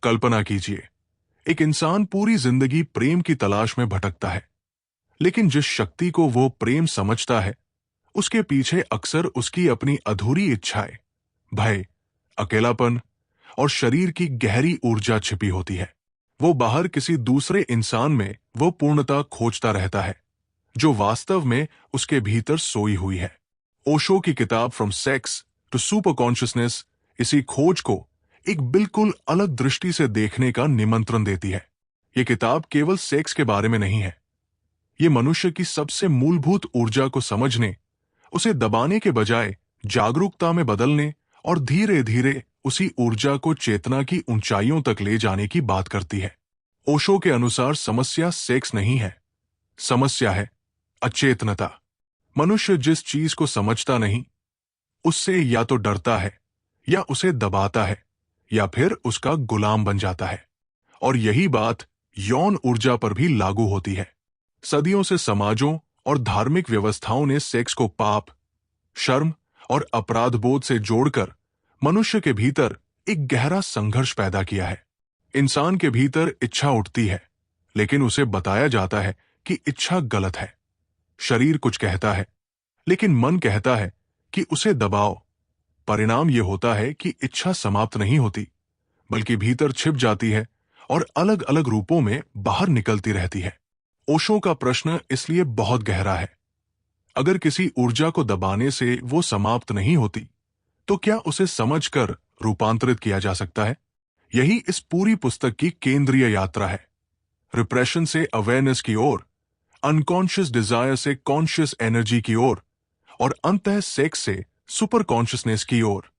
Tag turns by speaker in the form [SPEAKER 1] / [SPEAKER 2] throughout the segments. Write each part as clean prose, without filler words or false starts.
[SPEAKER 1] कल्पना कीजिए, एक इंसान पूरी जिंदगी प्रेम की तलाश में भटकता है, लेकिन जिस शक्ति को वो प्रेम समझता है, उसके पीछे अक्सर उसकी अपनी अधूरी इच्छाएं, भय, अकेलापन और शरीर की गहरी ऊर्जा छिपी होती है। वो बाहर किसी दूसरे इंसान में वो पूर्णता खोजता रहता है, जो वास्तव में उसके भीतर सोई हुई है। ओशो की किताब from sex to super consciousness इसी खोज को एक बिल्कुल अलग दृष्टि से देखने का निमंत्रण देती है। ये किताब केवल सेक्स के बारे में नहीं है। ये मनुष्य की सबसे मूलभूत ऊर्जा को समझने, उसे दबाने के बजाय जागरूकता में बदलने और धीरे धीरे उसी ऊर्जा को चेतना की ऊंचाइयों तक ले जाने की बात करती है। ओशो के अनुसार समस्या सेक्स नहीं है, समस्या है अचेतनता। मनुष्य जिस चीज को समझता नहीं, उससे या तो डरता है, या उसे दबाता है, या फिर उसका गुलाम बन जाता है। और यही बात यौन ऊर्जा पर भी लागू होती है। सदियों से समाजों और धार्मिक व्यवस्थाओं ने सेक्स को पाप, शर्म और अपराध बोध से जोड़कर मनुष्य के भीतर एक गहरा संघर्ष पैदा किया है। इंसान के भीतर इच्छा उठती है, लेकिन उसे बताया जाता है कि इच्छा गलत है। शरीर कुछ कहता है, लेकिन मन कहता है कि उसे दबाओ। परिणाम यह होता है कि इच्छा समाप्त नहीं होती, बल्कि भीतर छिप जाती है और अलग अलग रूपों में बाहर निकलती रहती है। ओशो का प्रश्न इसलिए बहुत गहरा है। अगर किसी ऊर्जा को दबाने से वो समाप्त नहीं होती, तो क्या उसे समझकर रूपांतरित किया जा सकता है? यही इस पूरी पुस्तक की केंद्रीय यात्रा है। रिप्रेशन से अवेयरनेस की ओर, अनकॉन्शियस डिजायर से कॉन्शियस एनर्जी की ओर, और अंततः सेक्स से सुपर कॉन्शियसनेस की ओर।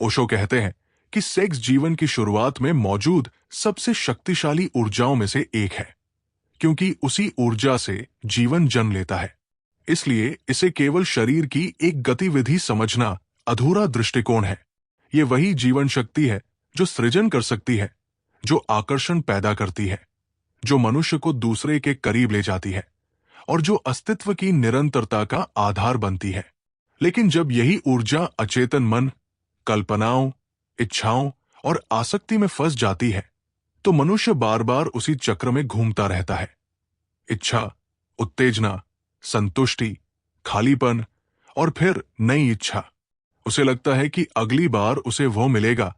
[SPEAKER 1] ओशो कहते हैं कि सेक्स जीवन की शुरुआत में मौजूद सबसे शक्तिशाली ऊर्जाओं में से एक है, क्योंकि उसी ऊर्जा से जीवन जन्म लेता है। इसलिए इसे केवल शरीर की एक गतिविधि समझना अधूरा दृष्टिकोण है। ये वही जीवन शक्ति है जो सृजन कर सकती है, जो आकर्षण पैदा करती है, जो मनुष्य को दूसरे के करीब ले जाती है और जो अस्तित्व की निरंतरता का आधार बनती है। लेकिन जब यही ऊर्जा अचेतन मन, कल्पनाओं, इच्छाओं और आसक्ति में फंस जाती है, तो मनुष्य बार बार उसी चक्र में घूमता रहता है। इच्छा, उत्तेजना, संतुष्टि, खालीपन और फिर नई इच्छा। उसे लगता है कि अगली बार उसे वो मिलेगा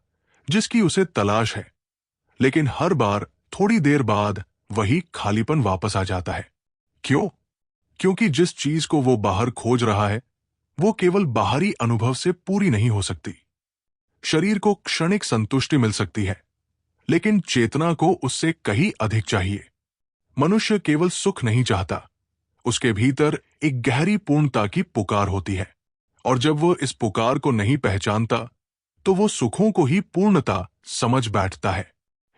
[SPEAKER 1] जिसकी उसे तलाश है, लेकिन हर बार थोड़ी देर बाद वही खालीपन वापस आ जाता है। क्यों? क्योंकि जिस चीज को वो बाहर खोज रहा है, वो केवल बाहरी अनुभव से पूरी नहीं हो सकती। शरीर को क्षणिक संतुष्टि मिल सकती है, लेकिन चेतना को उससे कहीं अधिक चाहिए। मनुष्य केवल सुख नहीं चाहता, उसके भीतर एक गहरी पूर्णता की पुकार होती है। और जब वो इस पुकार को नहीं पहचानता, तो वो सुखों को ही पूर्णता समझ बैठता है।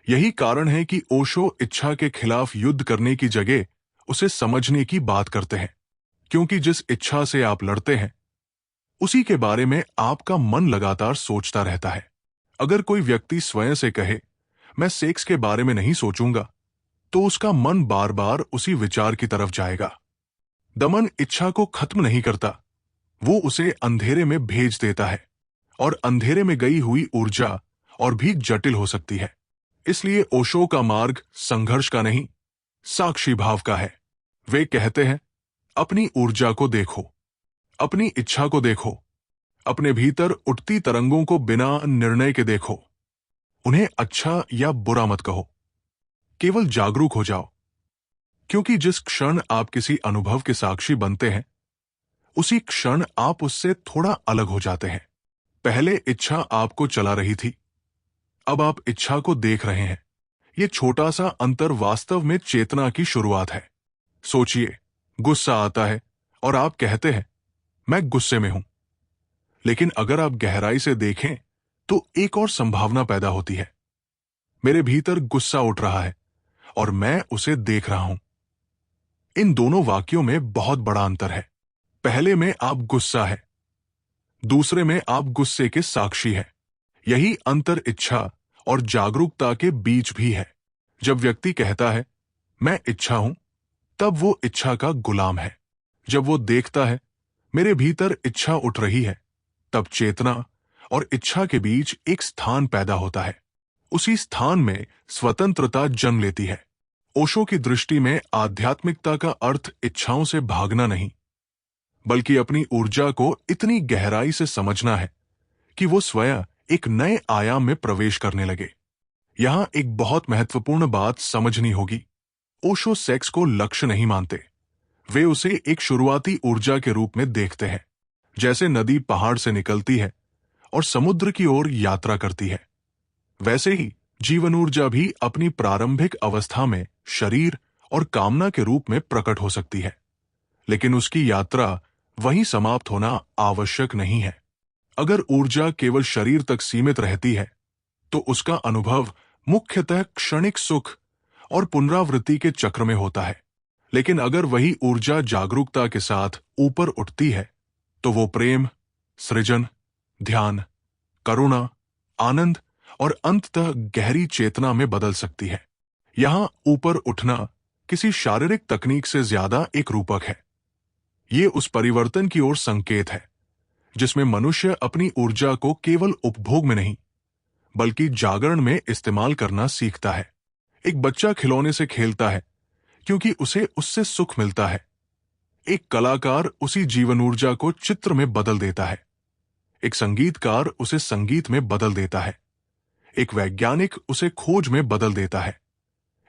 [SPEAKER 1] यही कारण है कि ओशो इच्छा के खिलाफ युद्ध करने की जगह उसे समझने की बात करते हैं, क्योंकि जिस इच्छा से आप लड़ते हैं, उसी के बारे में आपका मन लगातार सोचता रहता है। अगर कोई व्यक्ति स्वयं से कहे, मैं सेक्स के बारे में नहीं सोचूंगा, तो उसका मन बार बार उसी विचार की तरफ जाएगा। दमन इच्छा को खत्म नहीं करता, वो उसे अंधेरे में भेज देता है, और अंधेरे में गई हुई ऊर्जा और भी जटिल हो सकती है। इसलिए ओशो का मार्ग संघर्ष का नहीं, साक्षी भाव का है। वे कहते हैं, अपनी ऊर्जा को देखो, अपनी इच्छा को देखो, अपने भीतर उठती तरंगों को बिना निर्णय के देखो। उन्हें अच्छा या बुरा मत कहो, केवल जागरूक हो जाओ। क्योंकि जिस क्षण आप किसी अनुभव के साक्षी बनते हैं, उसी क्षण आप उससे थोड़ा अलग हो जाते हैं। पहले इच्छा आपको चला रही थी, अब आप इच्छा को देख रहे हैं। यह छोटा सा अंतर वास्तव में चेतना की शुरुआत है। सोचिए, गुस्सा आता है और आप कहते हैं, मैं गुस्से में हूं। लेकिन अगर आप गहराई से देखें, तो एक और संभावना पैदा होती है। मेरे भीतर गुस्सा उठ रहा है और मैं उसे देख रहा हूं। इन दोनों वाक्यों में बहुत बड़ा अंतर है। पहले में आप गुस्सा है, दूसरे में आप गुस्से के साक्षी है। यही अंतर इच्छा और जागरूकता के बीच भी है। जब व्यक्ति कहता है, मैं इच्छा हूं, तब वो इच्छा का गुलाम है। जब वो देखता है, मेरे भीतर इच्छा उठ रही है, तब चेतना और इच्छा के बीच एक स्थान पैदा होता है। उसी स्थान में स्वतंत्रता जन्म लेती है। ओशो की दृष्टि में आध्यात्मिकता का अर्थ इच्छाओं से भागना नहीं, बल्कि अपनी ऊर्जा को इतनी गहराई से समझना है कि वो स्वयं एक नए आयाम में प्रवेश करने लगे। यहां एक बहुत महत्वपूर्ण बात समझनी होगी। ओशो सेक्स को लक्ष्य नहीं मानते। वे उसे एक शुरुआती ऊर्जा के रूप में देखते हैं, जैसे नदी पहाड़ से निकलती है और समुद्र की ओर यात्रा करती है। वैसे ही जीवन ऊर्जा भी अपनी प्रारंभिक अवस्था में शरीर और कामना के रूप में प्रकट हो सकती है, लेकिन उसकी यात्रा वहीं समाप्त होना आवश्यक नहीं है। अगर ऊर्जा केवल शरीर तक सीमित रहती है, तो उसका अनुभव मुख्यतः क्षणिक सुख और पुनरावृत्ति के चक्र में होता है। लेकिन अगर वही ऊर्जा जागरूकता के साथ ऊपर उठती है, तो वो प्रेम, सृजन, ध्यान, करुणा, आनंद और अंततः गहरी चेतना में बदल सकती है। यहां ऊपर उठना किसी शारीरिक तकनीक से ज्यादा एक रूपक है। ये उस परिवर्तन की ओर संकेत है जिसमें मनुष्य अपनी ऊर्जा को केवल उपभोग में नहीं, बल्कि जागरण में इस्तेमाल करना सीखता है। एक बच्चा खिलौने से खेलता है क्योंकि उसे उससे सुख मिलता है। एक कलाकार उसी जीवन ऊर्जा को चित्र में बदल देता है। एक संगीतकार उसे संगीत में बदल देता है। एक वैज्ञानिक उसे खोज में बदल देता है।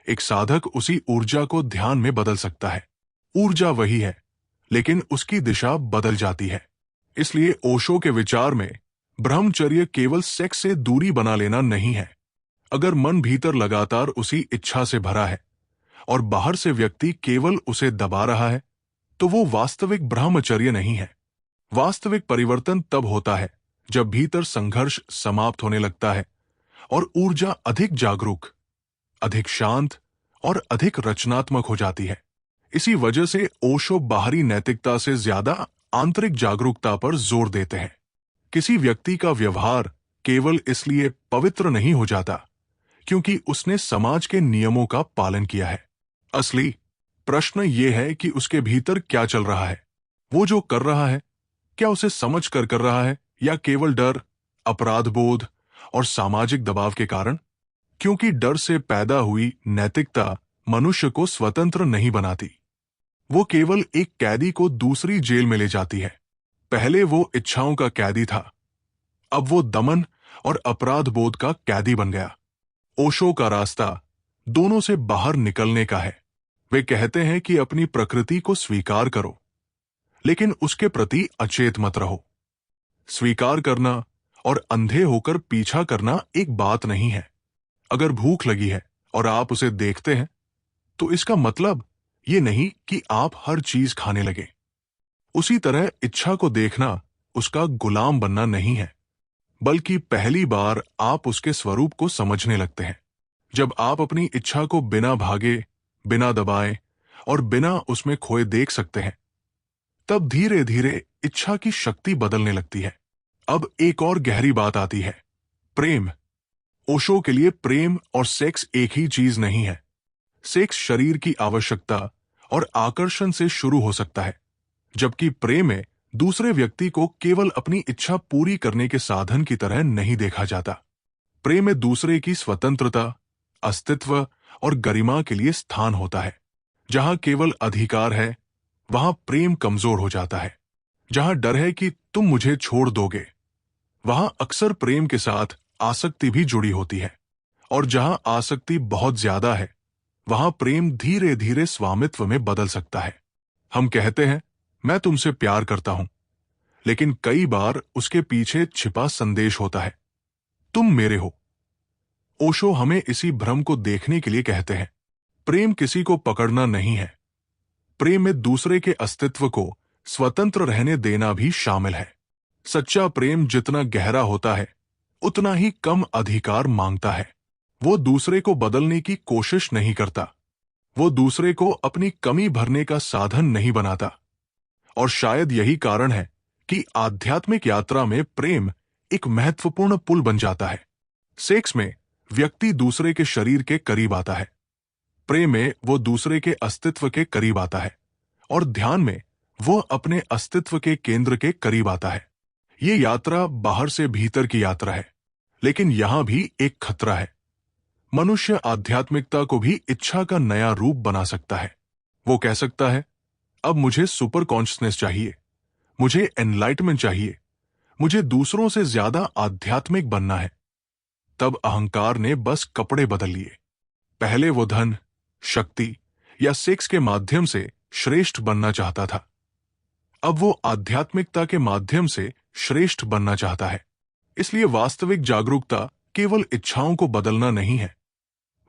[SPEAKER 1] एक साधक उसी ऊर्जा को ध्यान में बदल सकता है। ऊर्जा वही है, लेकिन उसकी दिशा बदल जाती है। इसलिए ओशो के विचार में ब्रह्मचर्य केवल सेक्स से दूरी बना लेना नहीं है। अगर मन भीतर लगातार उसी इच्छा से भरा है और बाहर से व्यक्ति केवल उसे दबा रहा है, तो वो वास्तविक ब्रह्मचर्य नहीं है। वास्तविक परिवर्तन तब होता है जब भीतर संघर्ष समाप्त होने लगता है और ऊर्जा अधिक जागरूक, अधिक शांत और अधिक रचनात्मक हो जाती है। इसी वजह से ओशो बाहरी नैतिकता से ज्यादा आंतरिक जागरूकता पर जोर देते हैं। किसी व्यक्ति का व्यवहार केवल इसलिए पवित्र नहीं हो जाता क्योंकि उसने समाज के नियमों का पालन किया है। असली प्रश्न यह है कि उसके भीतर क्या चल रहा है। वो जो कर रहा है, क्या उसे समझ कर रहा है या केवल डर, अपराध बोध और सामाजिक दबाव के कारण? क्योंकि डर से पैदा हुई नैतिकता मनुष्य को स्वतंत्र नहीं बनाती। वो केवल एक कैदी को दूसरी जेल में ले जाती है। पहले वो इच्छाओं का कैदी था, अब वो दमन और अपराध बोध का कैदी बन गया। ओशो का रास्ता दोनों से बाहर निकलने का है। वे कहते हैं कि अपनी प्रकृति को स्वीकार करो, लेकिन उसके प्रति अचेत मत रहो। स्वीकार करना और अंधे होकर पीछा करना एक बात नहीं है। अगर भूख लगी है और आप उसे देखते हैं, तो इसका मतलब ये नहीं कि आप हर चीज खाने लगे। उसी तरह इच्छा को देखना उसका गुलाम बनना नहीं है, बल्कि पहली बार आप उसके स्वरूप को समझने लगते हैं। जब आप अपनी इच्छा को बिना भागे, बिना दबाए और बिना उसमें खोए देख सकते हैं, तब धीरे धीरे इच्छा की शक्ति बदलने लगती है। अब एक और गहरी बात आती है, प्रेम। ओशो के लिए प्रेम और सेक्स एक ही चीज नहीं है। सेक्स शरीर की आवश्यकता और आकर्षण से शुरू हो सकता है, जबकि प्रेम में दूसरे व्यक्ति को केवल अपनी इच्छा पूरी करने के साधन की तरह नहीं देखा जाता। प्रेम में दूसरे की स्वतंत्रता, अस्तित्व और गरिमा के लिए स्थान होता है। जहां केवल अधिकार है, वहां प्रेम कमजोर हो जाता है। जहां डर है कि तुम मुझे छोड़ दोगे, वहां अक्सर प्रेम के साथ आसक्ति भी जुड़ी होती है। और जहां आसक्ति बहुत ज्यादा है, वहां प्रेम धीरे धीरे स्वामित्व में बदल सकता है। हम कहते हैं, मैं तुमसे प्यार करता हूं, लेकिन कई बार उसके पीछे छिपा संदेश होता है, तुम मेरे हो। ओशो हमें इसी भ्रम को देखने के लिए कहते हैं। प्रेम किसी को पकड़ना नहीं है। प्रेम में दूसरे के अस्तित्व को स्वतंत्र रहने देना भी शामिल है। सच्चा प्रेम जितना गहरा होता है, उतना ही कम अधिकार मांगता है। वो दूसरे को बदलने की कोशिश नहीं करता। वो दूसरे को अपनी कमी भरने का साधन नहीं बनाता। और शायद यही कारण है कि आध्यात्मिक यात्रा में प्रेम एक महत्वपूर्ण पुल बन जाता है। सेक्स में व्यक्ति दूसरे के शरीर के करीब आता है, प्रेम में वो दूसरे के अस्तित्व के करीब आता है, और ध्यान में वो अपने अस्तित्व के केंद्र के करीब आता है। ये यात्रा बाहर से भीतर की यात्रा है, लेकिन यहां भी एक खतरा है। मनुष्य आध्यात्मिकता को भी इच्छा का नया रूप बना सकता है। वो कह सकता है, अब मुझे सुपर कॉन्शसनेस चाहिए, मुझे एनलाइटमेंट चाहिए, मुझे दूसरों से ज्यादा आध्यात्मिक बनना है। तब अहंकार ने बस कपड़े बदल लिए। पहले वो धन, शक्ति या सेक्स के माध्यम से श्रेष्ठ बनना चाहता था। अब वो आध्यात्मिकता के माध्यम से श्रेष्ठ बनना चाहता है। इसलिए वास्तविक जागरूकता केवल इच्छाओं को बदलना नहीं है,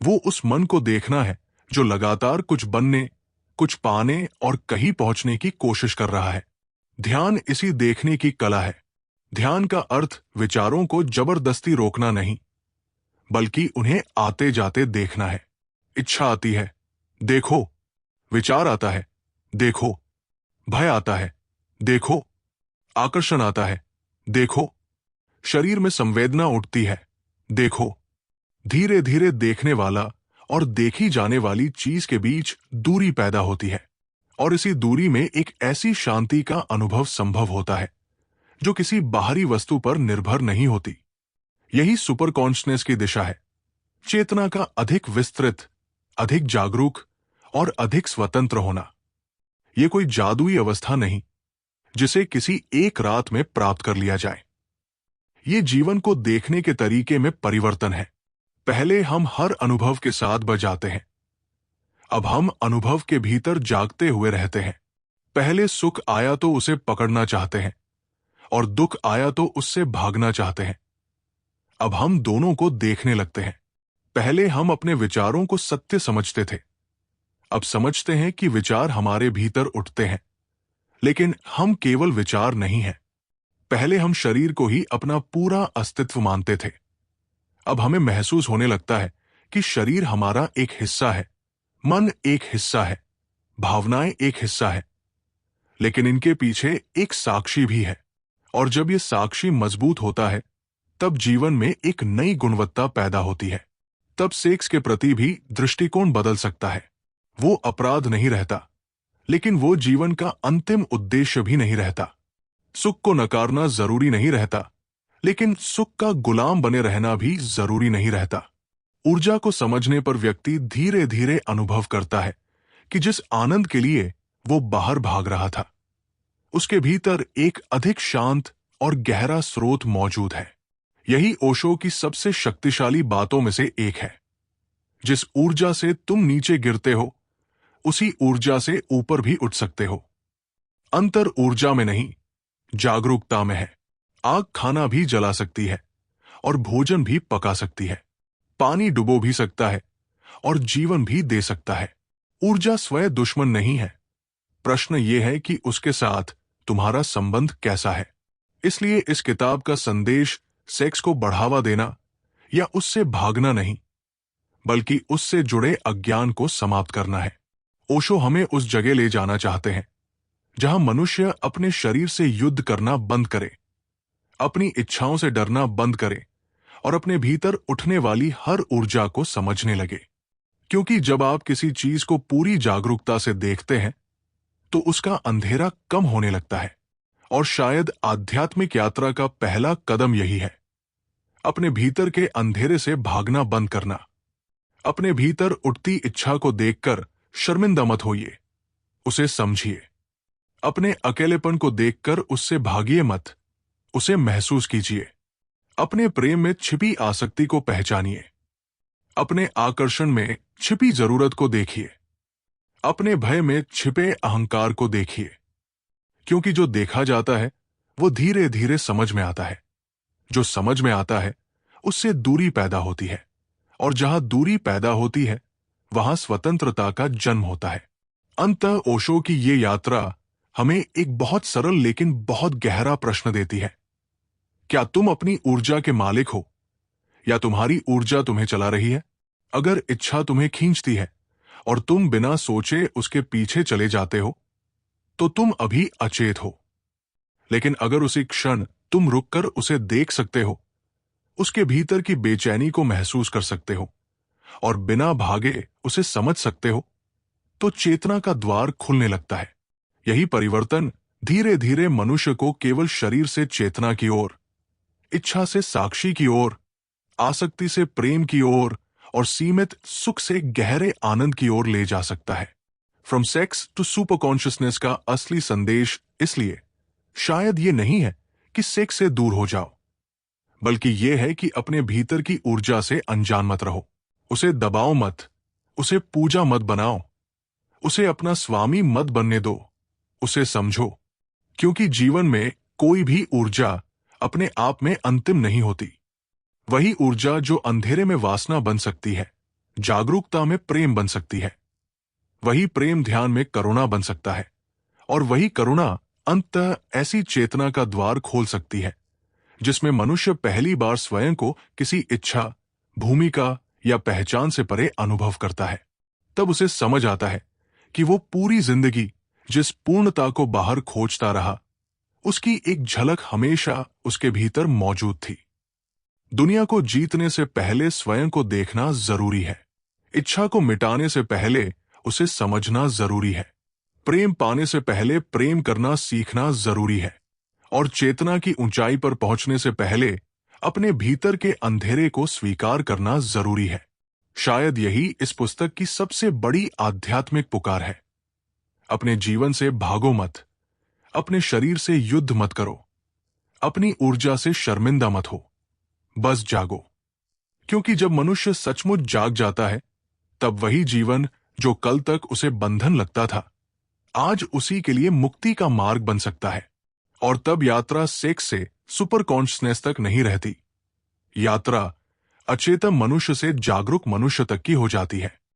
[SPEAKER 1] वो उस मन को देखना है जो लगातार कुछ बनने, कुछ पाने और कहीं पहुंचने की कोशिश कर रहा है। ध्यान इसी देखने की कला है। ध्यान का अर्थ विचारों को जबरदस्ती रोकना नहीं, बल्कि उन्हें आते जाते देखना है। इच्छा आती है, देखो। विचार आता है, देखो। भय आता है, देखो। आकर्षण आता है, देखो। शरीर में संवेदना उठती है, देखो। धीरे धीरे देखने वाला और देखी जाने वाली चीज के बीच दूरी पैदा होती है, और इसी दूरी में एक ऐसी शांति का अनुभव संभव होता है जो किसी बाहरी वस्तु पर निर्भर नहीं होती। यही सुपर कॉन्शसनेस की दिशा है। चेतना का अधिक विस्तृत, अधिक जागरूक और अधिक स्वतंत्र होना। यह कोई जादुई अवस्था नहीं जिसे किसी एक रात में प्राप्त कर लिया जाए। ये जीवन को देखने के तरीके में परिवर्तन है। पहले हम हर अनुभव के साथ बजाते हैं, अब हम अनुभव के भीतर जागते हुए रहते हैं। पहले सुख आया तो उसे पकड़ना चाहते हैं, और दुख आया तो उससे भागना चाहते हैं। अब हम दोनों को देखने लगते हैं। पहले हम अपने विचारों को सत्य समझते थे, अब समझते हैं कि विचार हमारे भीतर उठते हैं, लेकिन हम केवल विचार नहीं हैं। पहले हम शरीर को ही अपना पूरा अस्तित्व मानते थे, अब हमें महसूस होने लगता है कि शरीर हमारा एक हिस्सा है, मन एक हिस्सा है, भावनाएं एक हिस्सा है, लेकिन इनके पीछे एक साक्षी भी है। और जब ये साक्षी मजबूत होता है, तब जीवन में एक नई गुणवत्ता पैदा होती है। तब सेक्स के प्रति भी दृष्टिकोण बदल सकता है। वो अपराध नहीं रहता, लेकिन वो जीवन का अंतिम उद्देश्य भी नहीं रहता। सुख को नकारना जरूरी नहीं रहता, लेकिन सुख का गुलाम बने रहना भी जरूरी नहीं रहता। ऊर्जा को समझने पर व्यक्ति धीरे धीरे अनुभव करता है कि जिस आनंद के लिए वो बाहर भाग रहा था, उसके भीतर एक अधिक शांत और गहरा स्रोत मौजूद है। यही ओशो की सबसे शक्तिशाली बातों में से एक है। जिस ऊर्जा से तुम नीचे गिरते हो, उसी ऊर्जा से ऊपर भी उठ सकते हो। अंतर ऊर्जा में नहीं, जागरूकता में है। आग खाना भी जला सकती है और भोजन भी पका सकती है। पानी डुबो भी सकता है और जीवन भी दे सकता है। ऊर्जा स्वयं दुश्मन नहीं है। प्रश्न यह है कि उसके साथ तुम्हारा संबंध कैसा है। इसलिए इस किताब का संदेश सेक्स को बढ़ावा देना या उससे भागना नहीं, बल्कि उससे जुड़े अज्ञान को समाप्त करना है। ओशो हमें उस जगह ले जाना चाहते हैं जहां मनुष्य अपने शरीर से युद्ध करना बंद करे, अपनी इच्छाओं से डरना बंद करे और अपने भीतर उठने वाली हर ऊर्जा को समझने लगे। क्योंकि जब आप किसी चीज को पूरी जागरूकता से देखते हैं, तो उसका अंधेरा कम होने लगता है। और शायद आध्यात्मिक यात्रा का पहला कदम यही है, अपने भीतर के अंधेरे से भागना बंद करना। अपने भीतर उठती इच्छा को देखकर शर्मिंदा मत होइए, उसे समझिए। अपने अकेलेपन को देखकर उससे भागिए मत, उसे महसूस कीजिए। अपने प्रेम में छिपी आसक्ति को पहचानिए। अपने आकर्षण में छिपी जरूरत को देखिए। अपने भय में छिपे अहंकार को देखिए। क्योंकि जो देखा जाता है वो धीरे धीरे समझ में आता है। जो समझ में आता है उससे दूरी पैदा होती है, और जहां दूरी पैदा होती है वहां स्वतंत्रता का जन्म होता है। अंततः ओशो की ये यात्रा हमें एक बहुत सरल लेकिन बहुत गहरा प्रश्न देती है। क्या तुम अपनी ऊर्जा के मालिक हो, या तुम्हारी ऊर्जा तुम्हें चला रही है? अगर इच्छा तुम्हें खींचती है और तुम बिना सोचे उसके पीछे चले जाते हो, तो तुम अभी अचेत हो। लेकिन अगर उसी क्षण तुम रुककर उसे देख सकते हो, उसके भीतर की बेचैनी को महसूस कर सकते हो और बिना भागे उसे समझ सकते हो, तो चेतना का द्वार खुलने लगता है। यही परिवर्तन धीरे धीरे मनुष्य को केवल शरीर से चेतना की ओर, इच्छा से साक्षी की ओर, आसक्ति से प्रेम की ओर और सीमित सुख से गहरे आनंद की ओर ले जा सकता है। From sex to super consciousness का असली संदेश इसलिए शायद ये नहीं है कि सेक्स से दूर हो जाओ, बल्कि यह है कि अपने भीतर की ऊर्जा से अनजान मत रहो। उसे दबाओ मत, उसे पूजा मत बनाओ, उसे अपना स्वामी मत बनने दो, उसे समझो। क्योंकि जीवन में कोई भी ऊर्जा अपने आप में अंतिम नहीं होती। वही ऊर्जा जो अंधेरे में वासना बन सकती है, जागरूकता में प्रेम बन सकती है। वही प्रेम ध्यान में करुणा बन सकता है, और वही करुणा अंततः ऐसी चेतना का द्वार खोल सकती है जिसमें मनुष्य पहली बार स्वयं को किसी इच्छा, भूमिका या पहचान से परे अनुभव करता है। तब उसे समझ आता है कि वो पूरी जिंदगी जिस पूर्णता को बाहर खोजता रहा, उसकी एक झलक हमेशा उसके भीतर मौजूद थी। दुनिया को जीतने से पहले स्वयं को देखना जरूरी है। इच्छा को मिटाने से पहले उसे समझना जरूरी है। प्रेम पाने से पहले प्रेम करना सीखना जरूरी है। और चेतना की ऊंचाई पर पहुंचने से पहले अपने भीतर के अंधेरे को स्वीकार करना जरूरी है। शायद यही इस पुस्तक की सबसे बड़ी आध्यात्मिक पुकार है। अपने जीवन से भागो मत, अपने शरीर से युद्ध मत करो, अपनी ऊर्जा से शर्मिंदा मत हो, बस जागो। क्योंकि जब मनुष्य सचमुच जाग जाता है, तब वही जीवन जो कल तक उसे बंधन लगता था, आज उसी के लिए मुक्ति का मार्ग बन सकता है। और तब यात्रा सेक्स से सुपर कॉन्शसनेस तक नहीं रहती। यात्रा अचेतन मनुष्य से जागरूक मनुष्य तक की हो जाती है।